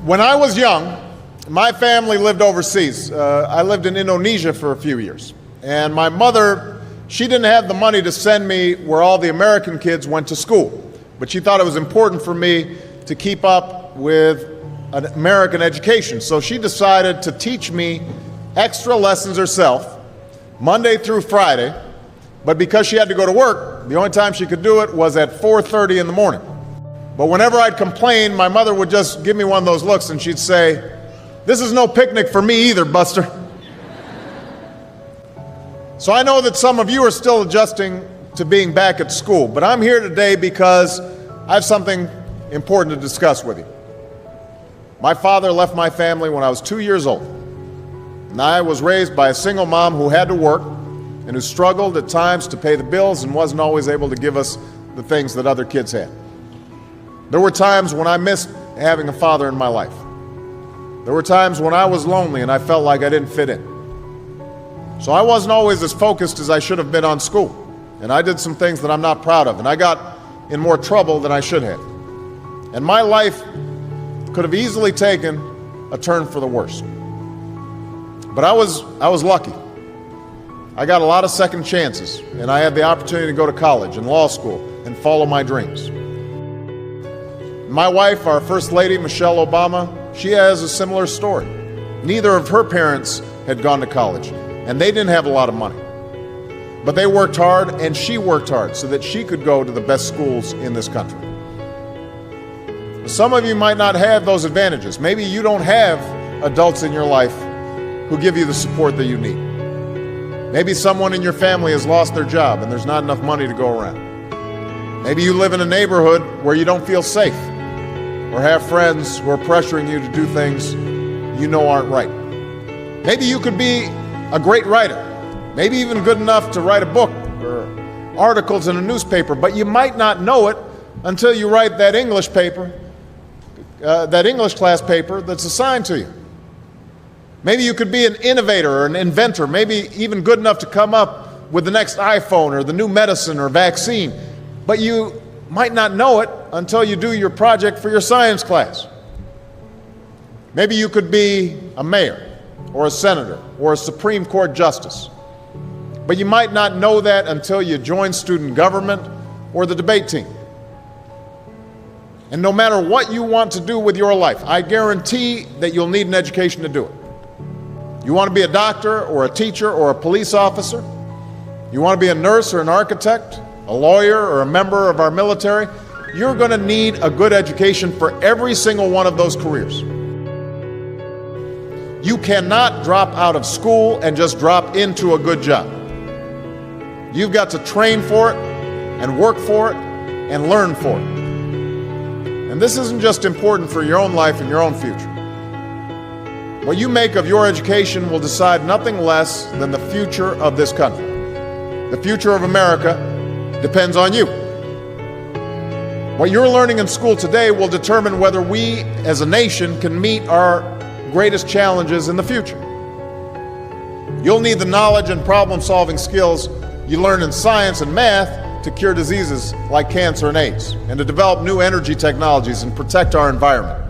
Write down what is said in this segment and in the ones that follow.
When I was young, my family lived overseas. I lived in Indonesia for a few years. And my mother, she didn't have the money to send me where all the American kids went to school. But she thought it was important for me to keep up with an American education. So she decided to teach me extra lessons herself, Monday through Friday. But because she had to go to work, the only time she could do it was at 4:30 in the morning. But whenever I'd complain, my mother would just give me one of those looks and she'd say, "This is no picnic for me either, Buster." So I know that some of you are still adjusting to being back at school, but I'm here today because I have something important to discuss with you. My father left my family when I was 2 years old, and I was raised by a single mom who had to work and who struggled at times to pay the bills and wasn't always able to give us the things that other kids had. There were times when I missed having a father in my life. There were times when I was lonely and I felt like I didn't fit in. So I wasn't always as focused as I should have been on school. And I did some things that I'm not proud of. And I got in more trouble than I should have. And my life could have easily taken a turn for the worse. But I was lucky. I got a lot of second chances. And I had the opportunity to go to college and law school and follow my dreams. My wife, our First Lady, Michelle Obama, she has a similar story. Neither of her parents had gone to college, and they didn't have a lot of money. But they worked hard, and she worked hard so that she could go to the best schools in this country. Some of you might not have those advantages. Maybe you don't have adults in your life who give you the support that you need. Maybe someone in your family has lost their job, and there's not enough money to go around. Maybe you live in a neighborhood where you don't feel safe, or have friends who are pressuring you to do things you know aren't right. Maybe you could be a great writer, maybe even good enough to write a book or articles in a newspaper, but you might not know it until you write that English paper, that English class paper that's assigned to you. Maybe you could be an innovator or an inventor, maybe even good enough to come up with the next iPhone or the new medicine or vaccine, but you might not know it until you do your project for your science class. Maybe you could be a mayor or a senator or a Supreme Court justice, but you might not know that until you join student government or the debate team. And no matter what you want to do with your life, I guarantee that you'll need an education to do it. You want to be a doctor or a teacher or a police officer? You want to be a nurse or an architect, a lawyer or a member of our military? You're going to need a good education for every single one of those careers. You cannot drop out of school and just drop into a good job. You've got to train for it and work for it and learn for it. And this isn't just important for your own life and your own future. What you make of your education will decide nothing less than the future of this country. The future of America depends on you. What you're learning in school today will determine whether we as a nation can meet our greatest challenges in the future. You'll need the knowledge and problem-solving skills you learn in science and math to cure diseases like cancer and AIDS, and to develop new energy technologies and protect our environment.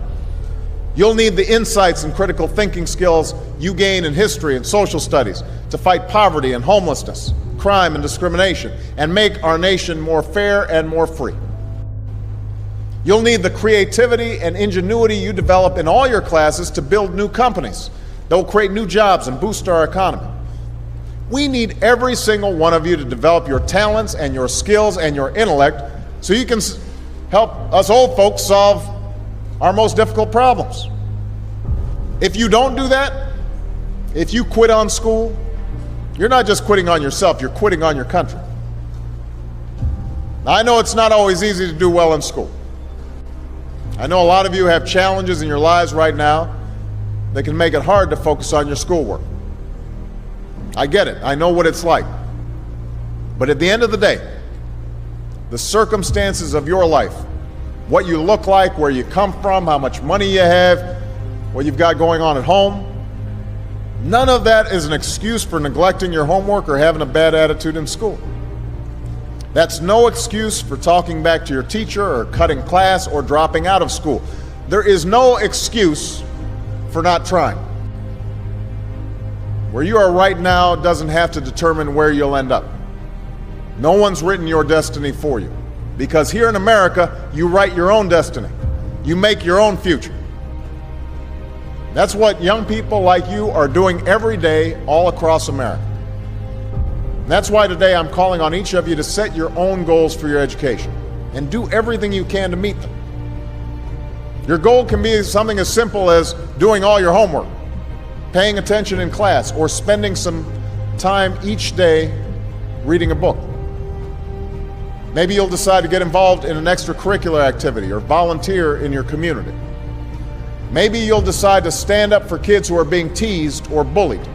You'll need the insights and critical thinking skills you gain in history and social studies to fight poverty and homelessness, crime and discrimination, and make our nation more fair and more free. You'll need the creativity and ingenuity you develop in all your classes to build new companies that will create new jobs and boost our economy. We need every single one of you to develop your talents and your skills and your intellect so you can help us old folks solve our most difficult problems. If you don't do that, if you quit on school, you're not just quitting on yourself, you're quitting on your country. Now, I know it's not always easy to do well in school. I know a lot of you have challenges in your lives right now that can make it hard to focus on your schoolwork. I get it. I know what it's like. But at the end of the day, the circumstances of your life, what you look like, where you come from, how much money you have, what you've got going on at home, none of that is an excuse for neglecting your homework or having a bad attitude in school. That's no excuse for talking back to your teacher or cutting class or dropping out of school. There is no excuse for not trying. Where you are right now doesn't have to determine where you'll end up. No one's written your destiny for you. Because here in America, you write your own destiny. You make your own future. That's what young people like you are doing every day all across America. And that's why today I'm calling on each of you to set your own goals for your education and do everything you can to meet them. Your goal can be something as simple as doing all your homework, paying attention in class, or spending some time each day reading a book. Maybe you'll decide to get involved in an extracurricular activity or volunteer in your community. Maybe you'll decide to stand up for kids who are being teased or bullied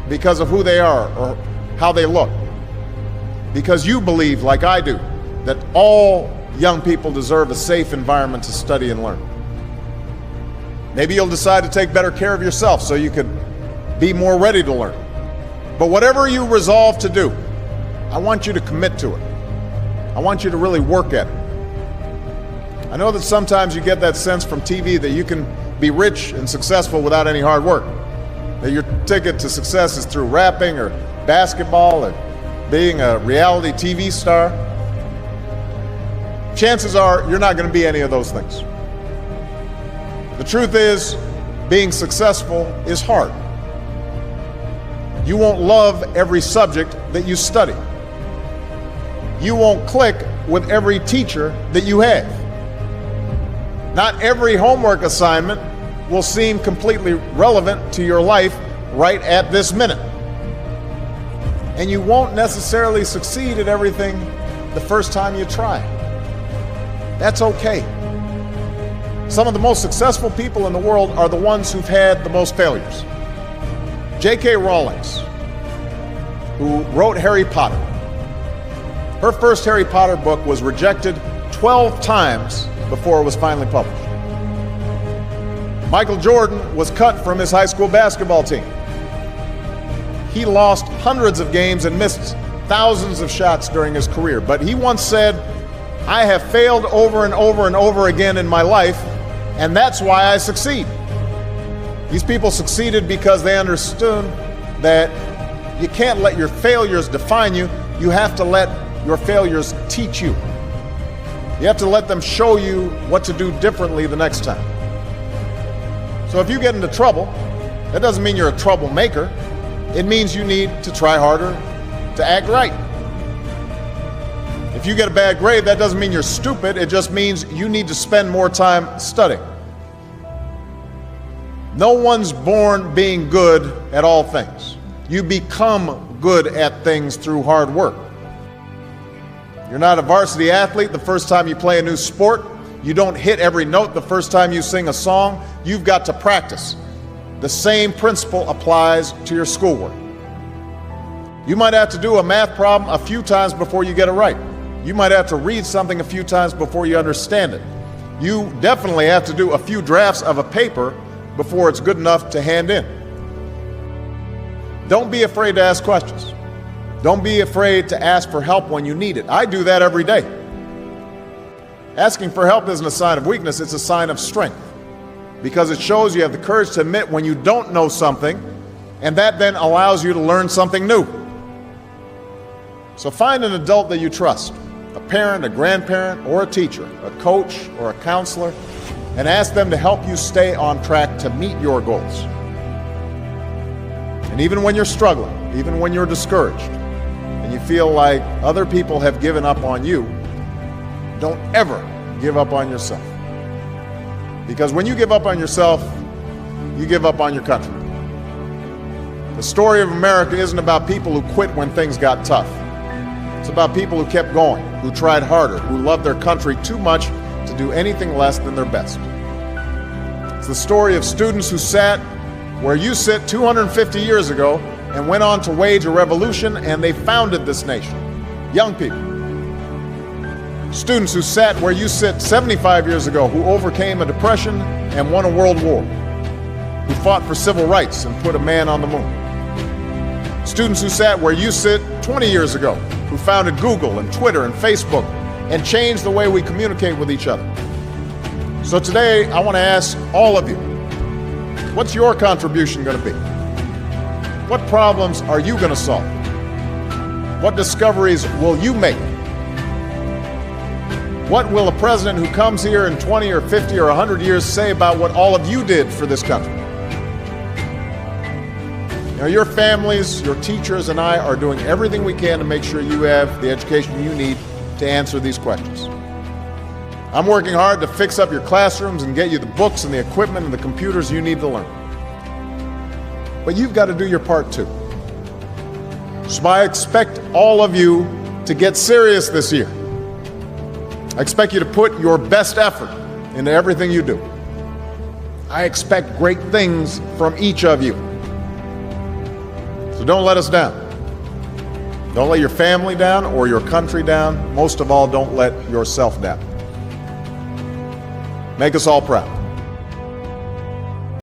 because of who they are or how they look. Because you believe, like I do, that all young people deserve a safe environment to study and learn. Maybe you'll decide to take better care of yourself so you could be more ready to learn. But whatever you resolve to do, I want you to commit to it. I want you to really work at it. I know that sometimes you get that sense from TV that you can be rich and successful without any hard work. That your ticket to success is through rapping or basketball or being a reality TV star. Chances are you're not going to be any of those things. The truth is, being successful is hard. You won't love every subject that you study. You won't click with every teacher that you have. Not every homework assignment will seem completely relevant to your life right at this minute. And you won't necessarily succeed at everything the first time you try. That's okay. Some of the most successful people in the world are the ones who've had the most failures. J.K. Rowling, who wrote Harry Potter. Her first Harry Potter book was rejected 12 times before it was finally published. Michael Jordan was cut from his high school basketball team. He lost hundreds of games and missed thousands of shots during his career. But he once said, "I have failed over and over and over again in my life, and that's why I succeed." These people succeeded because they understood that you can't let your failures define you. You have to let your failures teach you. You have to let them show you what to do differently the next time. So if you get into trouble, that doesn't mean you're a troublemaker. It means you need to try harder to act right. If you get a bad grade, that doesn't mean you're stupid. It just means you need to spend more time studying. No one's born being good at all things. You become good at things through hard work. You're not a varsity athlete the first time you play a new sport. You don't hit every note the first time you sing a song. You've got to practice. The same principle applies to your schoolwork. You might have to do a math problem a few times before you get it right. You might have to read something a few times before you understand it. You definitely have to do a few drafts of a paper before it's good enough to hand in. Don't be afraid to ask questions. Don't be afraid to ask for help when you need it. I do that every day. Asking for help isn't a sign of weakness, it's a sign of strength. Because it shows you have the courage to admit when you don't know something, and that then allows you to learn something new. So find an adult that you trust, a parent, a grandparent, or a teacher, a coach, or a counselor, and ask them to help you stay on track to meet your goals. And even when you're struggling, even when you're discouraged, and you feel like other people have given up on you, don't ever give up on yourself. Because when you give up on yourself, you give up on your country. The story of America isn't about people who quit when things got tough. It's about people who kept going, who tried harder, who loved their country too much to do anything less than their best. It's the story of students who sat where you sit 250 years ago and went on to wage a revolution, and they founded this nation. Young people. Students who sat where you sit 75 years ago, who overcame a depression and won a world war, who fought for civil rights and put a man on the moon. Students who sat where you sit 20 years ago, who founded Google and Twitter and Facebook and changed the way we communicate with each other. So today, I want to ask all of you, what's your contribution going to be? What problems are you going to solve? What discoveries will you make? What will a president who comes here in 20 or 50 or 100 years say about what all of you did for this country? You know, your families, your teachers, and I are doing everything we can to make sure you have the education you need to answer these questions. I'm working hard to fix up your classrooms and get you the books and the equipment and the computers you need to learn. But you've got to do your part too. So I expect all of you to get serious this year. I expect you to put your best effort into everything you do. I expect great things from each of you. So don't let us down. Don't let your family down or your country down. Most of all, don't let yourself down. Make us all proud.